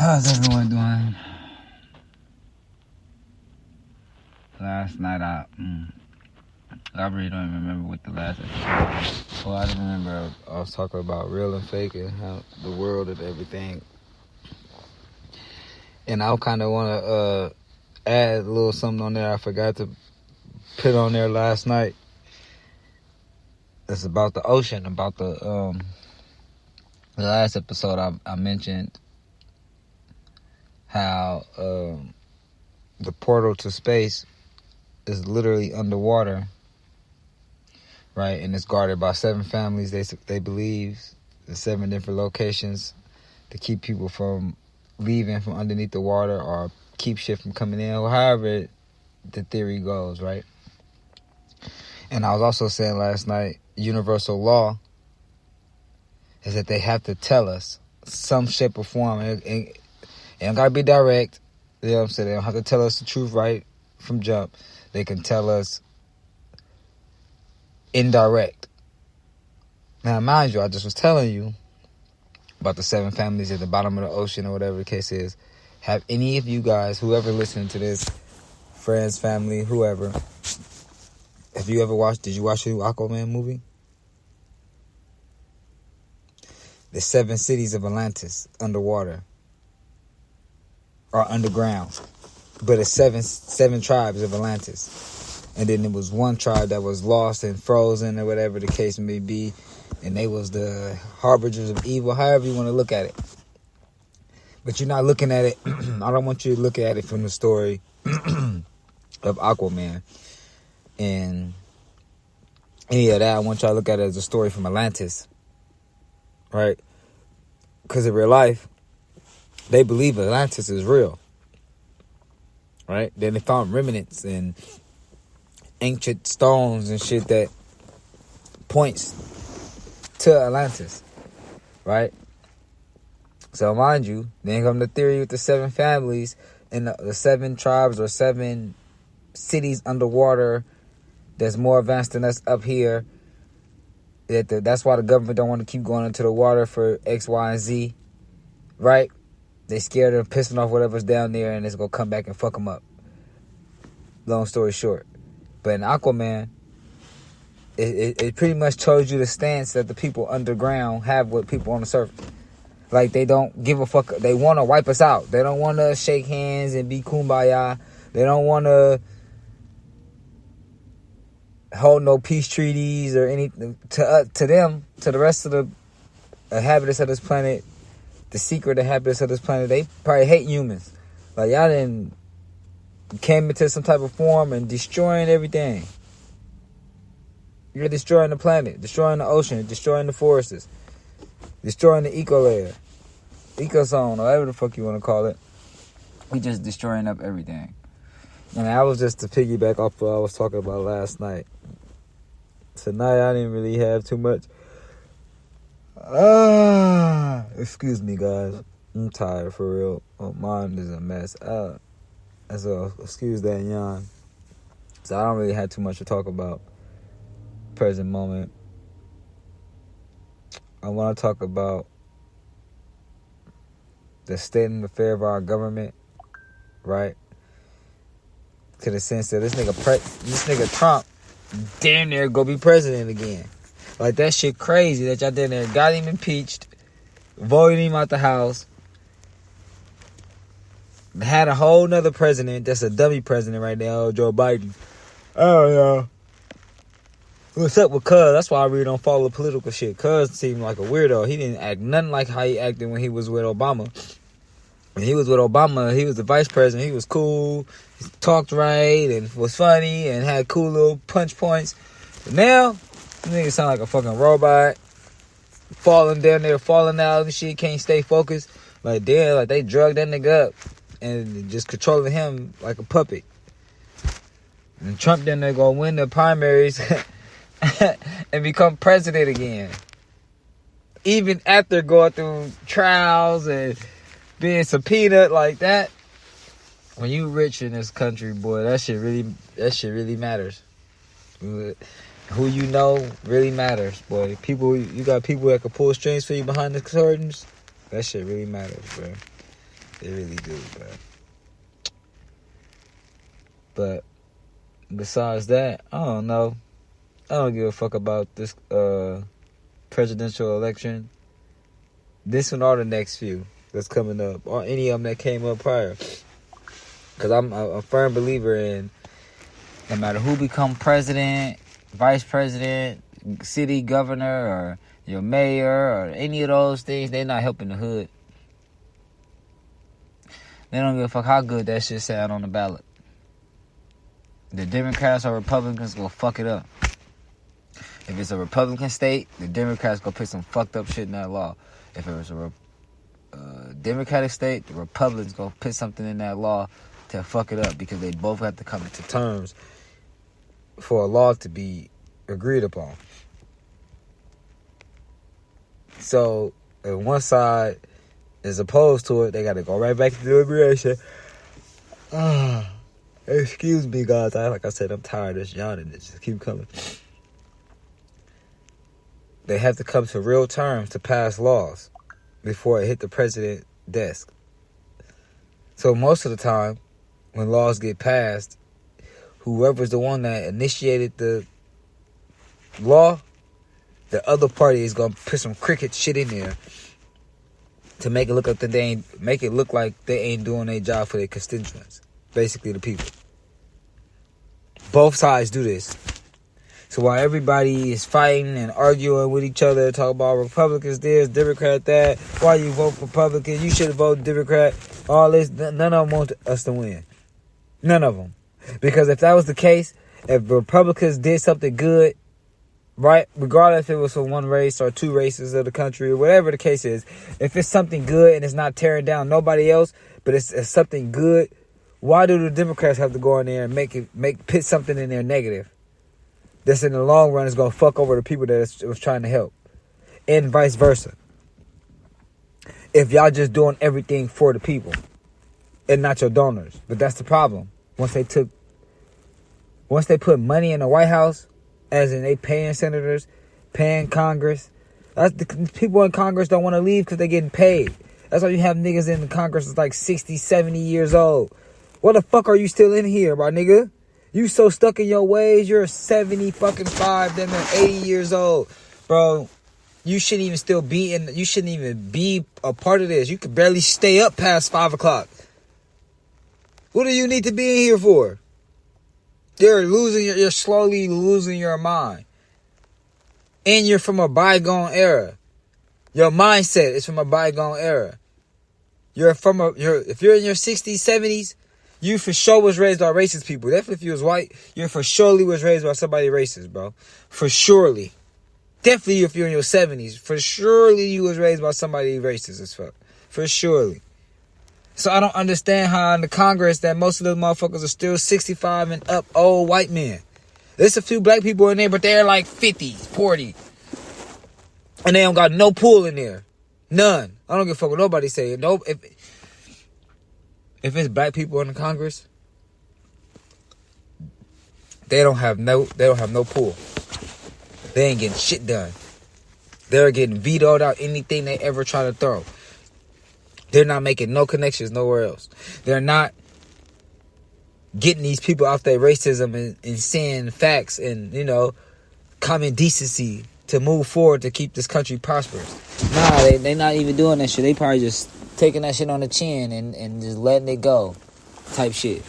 How's everyone doing? Last night I really don't even remember what the last episode was. Well, I don't remember. I was talking about real and fake and how the world and everything. And I kind of want to add a little something on there I forgot to put on there last night. It's about the ocean, about the last episode I mentioned how the portal to space is literally underwater, right? And it's guarded by 7 families. They believe in 7 different locations to keep people from leaving from underneath the water or keep shit from coming in, or however the theory goes, right? And I was also saying last night, universal law is that they have to tell us some shape or form. It don't gotta be direct. You know what I'm saying? They don't have to tell us the truth right from jump. They can tell us indirect. Now, mind you, I just was telling you about the 7 families at the bottom of the ocean or whatever the case is. Have any of you guys, whoever listening to this, friends, family, whoever, did you watch the Aquaman movie? The 7 cities of Atlantis underwater or underground, but it's seven tribes of Atlantis, and then it was one tribe that was lost and frozen or whatever the case may be, and they was the harbingers of evil, however you want to look at it. But you're not looking at it. I don't want you to look at it from the story of Aquaman and any of that. I want y'all to look at it as a story from Atlantis, right? Because in real life, they believe Atlantis is real, right? Then they found remnants and ancient stones and shit that points to Atlantis, right? So mind you, then come the theory with the 7 families and the 7 tribes or 7 cities underwater that's more advanced than us up here. That's why the government don't want to keep going into the water for X, Y, and Z, right? They scared of pissing off whatever's down there and it's going to come back and fuck them up. Long story short. But in Aquaman, it pretty much shows you the stance that the people underground have with people on the surface. Like, they don't give a fuck. They want to wipe us out. They don't want to shake hands and be kumbaya. They don't want to hold no peace treaties or anything. To them, to the rest of the inhabitants of this planet, the secret inhabitants of this planet, they probably hate humans. Like, y'all done came into some type of form and destroying everything. You're destroying the planet, destroying the ocean, destroying the forests, destroying the eco layer, ecozone, or whatever the fuck you want to call it. We just destroying up everything. And that was just to piggyback off what I was talking about last night. Tonight I didn't really have too much. Excuse me, guys. I'm tired for real. Oh, mine is a mess. So excuse that yawn. So I don't really have too much to talk about. Present moment. I want to talk about the state and affair of our government, right? To the sense that this nigga Trump damn near go be president again. Like, that shit crazy that y'all damn near got him impeached, voted him out the house, had a whole nother president that's a dummy president right now, Joe Biden. Oh, yeah. What's up with Cuz? That's why I really don't follow political shit. Cuz seemed like a weirdo. He didn't act nothing like how he acted when he was with Obama. When he was with Obama, he was the vice president. He was cool, he talked right, and was funny, and had cool little punch points. But now, this nigga sound like a fucking robot. Falling down there, falling out and shit, can't stay focused. Like, damn, like they drugged that nigga up and just controlling him like a puppet. And Trump then they gonna win the primaries and become president again. Even after going through trials and being subpoenaed like that. When you rich in this country, boy, that shit really matters. Who you know really matters, boy. You got people that can pull strings for you behind the curtains. That shit really matters, bro. They really do, bro. But besides that, I don't know. I don't give a fuck about this presidential election. This one or the next few that's coming up, or any of them that came up prior. Because I'm a firm believer in no matter who become president, vice president, city governor, or your mayor, or any of those things, they're not helping the hood. They don't give a fuck how good that shit sound on the ballot. The Democrats or Republicans go fuck it up. If it's a Republican state, the Democrats go put some fucked up shit in that law. If it was a Democratic state, the Republicans go put something in that law to fuck it up, because they both have to come into terms for a law to be agreed upon. So, if one side is opposed to it, they got to go right back to deliberation. Excuse me, guys. Like I said, I'm tired of this yawning. It just keep coming. They have to come to real terms to pass laws before it hit the president's desk. So most of the time, when laws get passed, whoever's the one that initiated the law, the other party is gonna put some cricket shit in there to make it look like they ain't doing their job for their constituents, basically the people. Both sides do this. So while everybody is fighting and arguing with each other, talk about Republicans this, Democrat that, why you vote for Republican, you should have voted Democrat, all this, none of them want us to win. None of them. Because if that was the case, if Republicans did something good, right, regardless if it was for one race or two races of the country or whatever the case is, if it's something good and it's not tearing down nobody else, but it's something good, why do the Democrats have to go in there and put something in there negative that's in the long run is going to fuck over the people that it was trying to help? And vice versa. If y'all just doing everything for the people and not your donors. But that's the problem. Once they put money in the White House, as in they paying senators, paying Congress, the people in Congress don't want to leave because they're getting paid. That's why you have niggas in the Congress that's like 60, 70 years old. What the fuck are you still in here, my nigga? You so stuck in your ways. You're 70 fucking 5, then they're 80 years old. Bro, you shouldn't even be a part of this. You could barely stay up past 5 o'clock. What do you need to be in here for? You're slowly losing your mind. And you're from a bygone era. Your mindset is from a bygone era. If you're in your 60s, 70s, you for sure was raised by racist people. Definitely if you was white, you for surely was raised by somebody racist, bro. For surely. Definitely if you're in your 70s, for surely you was raised by somebody racist as fuck. For surely. So I don't understand how in the Congress that most of those motherfuckers are still 65 and up old white men. There's a few black people in there, but they're like 50, 40. And they don't got no pool in there. None. I don't give a fuck what nobody say. No, if it's black people in the Congress, they don't have no pool. They ain't getting shit done. They're getting vetoed out anything they ever try to throw. They're not making no connections nowhere else. They're not getting these people off their racism and seeing facts and, common decency to move forward to keep this country prosperous. Nah, they not even doing that shit. They probably just taking that shit on the chin and just letting it go type shit.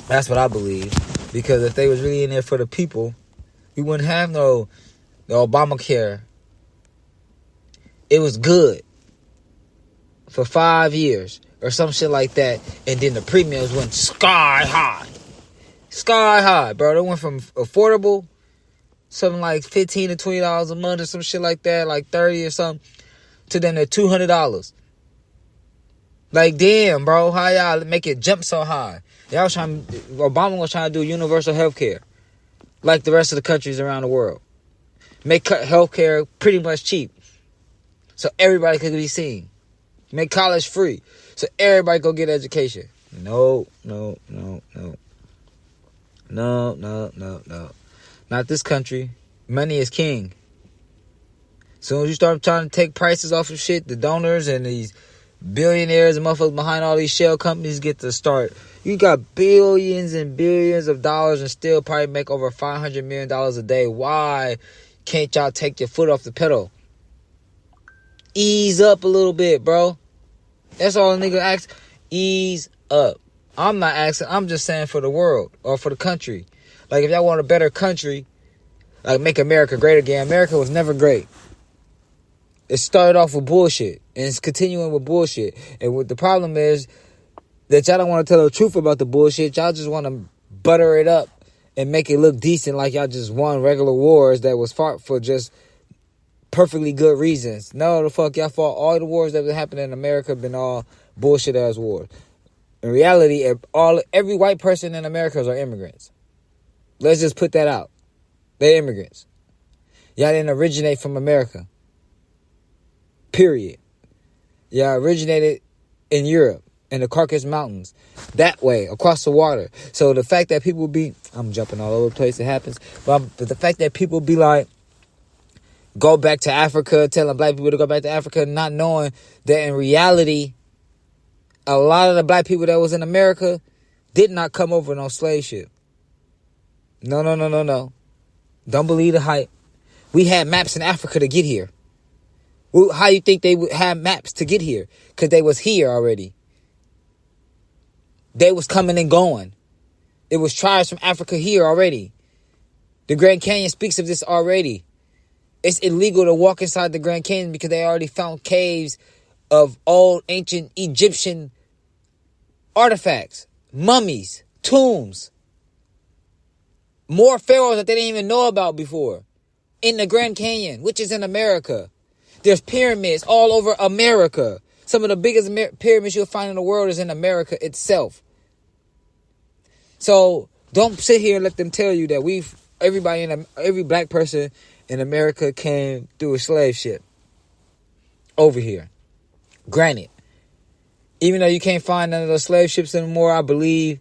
That's what I believe. Because if they was really in there for the people, we wouldn't have the Obamacare. It was good for 5 years or some shit like that, and then the premiums went sky high. Sky high, bro. They went from affordable, something like $15 to $20 a month or some shit like that, like $30 or something, to then at $200. Like, damn, bro, how y'all make it jump so high? Obama was trying to do universal health care, like the rest of the countries around the world. Make health care pretty much cheap, so everybody could be seen. Make college free, so everybody go get education. No. Not this country. Money is king. As soon as you start trying to take prices off of shit, the donors and these billionaires and motherfuckers behind all these shell companies get to start. You got billions and billions of dollars and still probably make over $500 million a day. Why can't y'all take your foot off the pedal? Ease up a little bit, bro. That's all a nigga asks. Ease up. I'm not asking. I'm just saying for the world or for the country. Like, if y'all want a better country, like, make America great again. America was never great. It started off with bullshit, and it's continuing with bullshit. And what the problem is that y'all don't want to tell the truth about the bullshit. Y'all just want to butter it up and make it look decent, like y'all just won regular wars that was fought for just perfectly good reasons. No, the fuck, y'all fought all the wars that have happened in America have been all bullshit ass wars. In reality, every white person in America are immigrants. Let's just put that out. They're immigrants. Y'all didn't originate from America. Period. Y'all originated in Europe, in the Caucasus Mountains. That way, across the water. So the fact that people be... I'm jumping all over the place, it happens. But the fact that people be like, go back to Africa, telling black people to go back to Africa, not knowing that in reality, a lot of the black people that was in America did not come over no slave ship. No. Don't believe the hype. We had maps in Africa to get here. How you think they would have maps to get here? Because they was here already. They was coming and going. It was tribes from Africa here already. The Grand Canyon speaks of this already. It's illegal to walk inside the Grand Canyon because they already found caves of old ancient Egyptian artifacts, mummies, tombs. More pharaohs that they didn't even know about before. In the Grand Canyon, which is in America. There's pyramids all over America. Some of the biggest pyramids you'll find in the world is in America itself. So don't sit here and let them tell you that every black person in America came through a slave ship over here. Granted, even though you can't find none of those slave ships anymore, I believe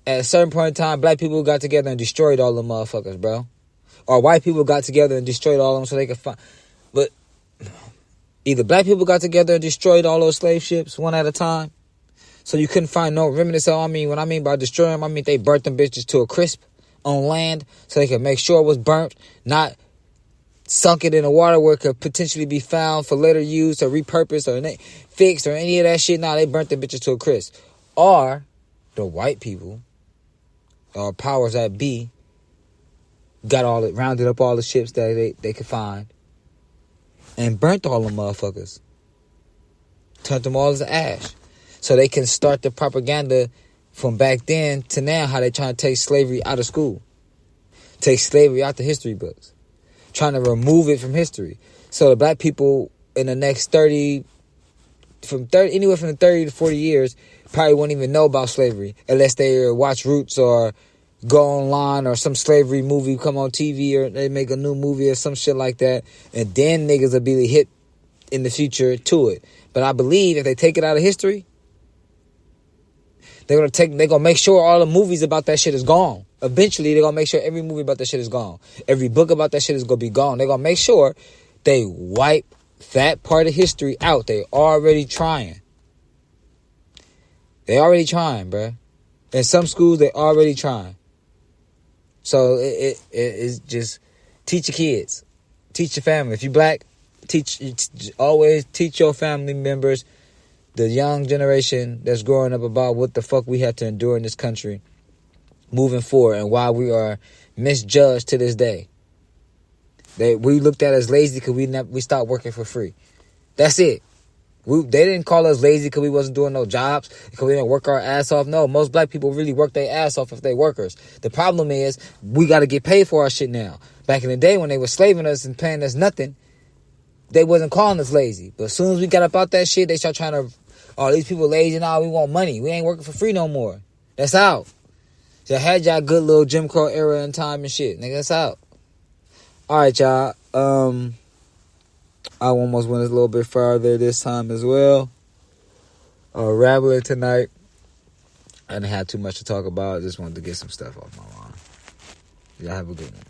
at a certain point in time, black people got together and destroyed all the motherfuckers, bro. Or white people got together and destroyed all of them so they could find... But either black people got together and destroyed all those slave ships one at a time, so you couldn't find no remnants. So when I mean by destroying them, I mean they burnt them bitches to a crisp on land so they could make sure it was burnt, not sunk it in the water where it could potentially be found for later use or repurposed or fixed or any of that shit. Nah, they burnt the bitches to a crisp. Or the white people or powers that be rounded up all the ships that they could find and burnt all them motherfuckers. Turned them all to ash. So they can start the propaganda from back then to now, how they trying to take slavery out of school. Take slavery out the history books. Trying to remove it from history. So the black people in the next anywhere from the 30 to 40 years probably won't even know about slavery unless they watch Roots or go online or some slavery movie come on TV or they make a new movie or some shit like that. And then niggas will be hit in the future to it. But I believe if they take it out of history, they're gonna make sure all the movies about that shit is gone. Eventually, they're gonna make sure every movie about that shit is gone. Every book about that shit is gonna be gone. They're gonna make sure they wipe that part of history out. They already trying. They already trying, bruh. In some schools, they already trying. So it's just teach your kids, teach your family. If you black, always teach your family members, the young generation that's growing up, about what the fuck we have to endure in this country moving forward and why we are misjudged to this day. We looked at as lazy because we stopped working for free. That's it. They didn't call us lazy because we wasn't doing no jobs, because we didn't work our ass off. No, most black people really work their ass off if they workers. The problem is we got to get paid for our shit now. Back in the day when they were slaving us and paying us nothing, they wasn't calling us lazy. But as soon as we got about that shit, they start trying to, oh, these people lazy now, we want money. We ain't working for free no more. That's out. So had y'all good little Jim Crow era and time and shit. Nigga, that's out. All right, y'all. I almost went a little bit farther this time as well. Rambling tonight. I didn't have too much to talk about. I just wanted to get some stuff off my mind. Y'all have a good one.